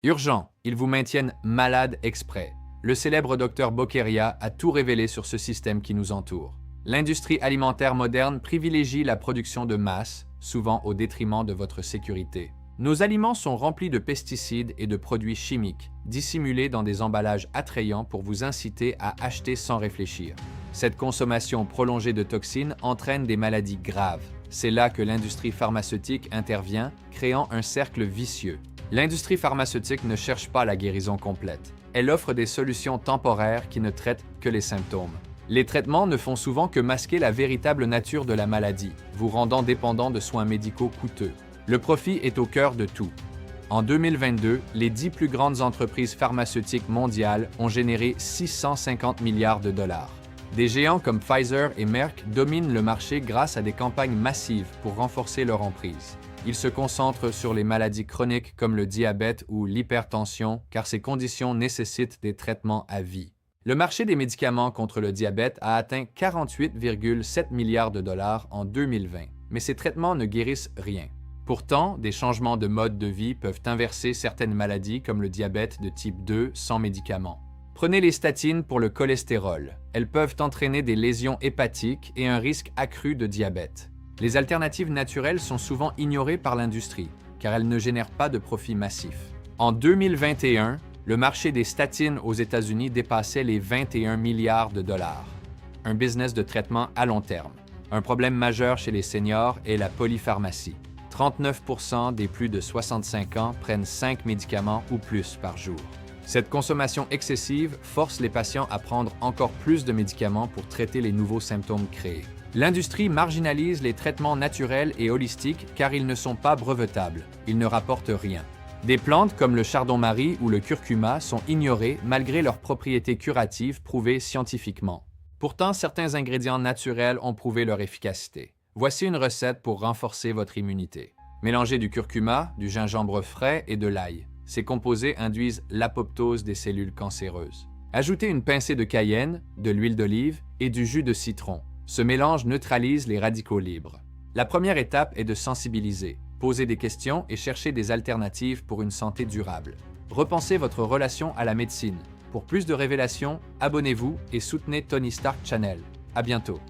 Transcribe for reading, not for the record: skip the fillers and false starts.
Urgent, ils vous maintiennent malade exprès. Le célèbre docteur Bokeria a tout révélé sur ce système qui nous entoure. L'industrie alimentaire moderne privilégie la production de masse, souvent au détriment de votre sécurité. Nos aliments sont remplis de pesticides et de produits chimiques, dissimulés dans des emballages attrayants pour vous inciter à acheter sans réfléchir. Cette consommation prolongée de toxines entraîne des maladies graves. C'est là que l'industrie pharmaceutique intervient, créant un cercle vicieux. L'industrie pharmaceutique ne cherche pas la guérison complète. Elle offre des solutions temporaires qui ne traitent que les symptômes. Les traitements ne font souvent que masquer la véritable nature de la maladie, vous rendant dépendant de soins médicaux coûteux. Le profit est au cœur de tout. En 2022, les 10 plus grandes entreprises pharmaceutiques mondiales ont généré 650 milliards de dollars. Des géants comme Pfizer et Merck dominent le marché grâce à des campagnes massives pour renforcer leur emprise. Ils se concentrent sur les maladies chroniques comme le diabète ou l'hypertension, car ces conditions nécessitent des traitements à vie. Le marché des médicaments contre le diabète a atteint 48,7 milliards de dollars en 2020, mais ces traitements ne guérissent rien. Pourtant, des changements de mode de vie peuvent inverser certaines maladies comme le diabète de type 2 sans médicaments. Prenez les statines pour le cholestérol. Elles peuvent entraîner des lésions hépatiques et un risque accru de diabète. Les alternatives naturelles sont souvent ignorées par l'industrie, car elles ne génèrent pas de profit massif. En 2021, le marché des statines aux États-Unis dépassait les 21 milliards de dollars. Un business de traitement à long terme. Un problème majeur chez les seniors est la polypharmacie. 39% des plus de 65 ans prennent 5 médicaments ou plus par jour. Cette consommation excessive force les patients à prendre encore plus de médicaments pour traiter les nouveaux symptômes créés. L'industrie marginalise les traitements naturels et holistiques car ils ne sont pas brevetables, ils ne rapportent rien. Des plantes comme le chardon-marie ou le curcuma sont ignorées malgré leurs propriétés curatives prouvées scientifiquement. Pourtant, certains ingrédients naturels ont prouvé leur efficacité. Voici une recette pour renforcer votre immunité. Mélangez du curcuma, du gingembre frais et de l'ail. Ces composés induisent l'apoptose des cellules cancéreuses. Ajoutez une pincée de cayenne, de l'huile d'olive et du jus de citron. Ce mélange neutralise les radicaux libres. La première étape est de sensibiliser, poser des questions et chercher des alternatives pour une santé durable. Repensez votre relation à la médecine. Pour plus de révélations, abonnez-vous et soutenez Tony Stark Channel. À bientôt.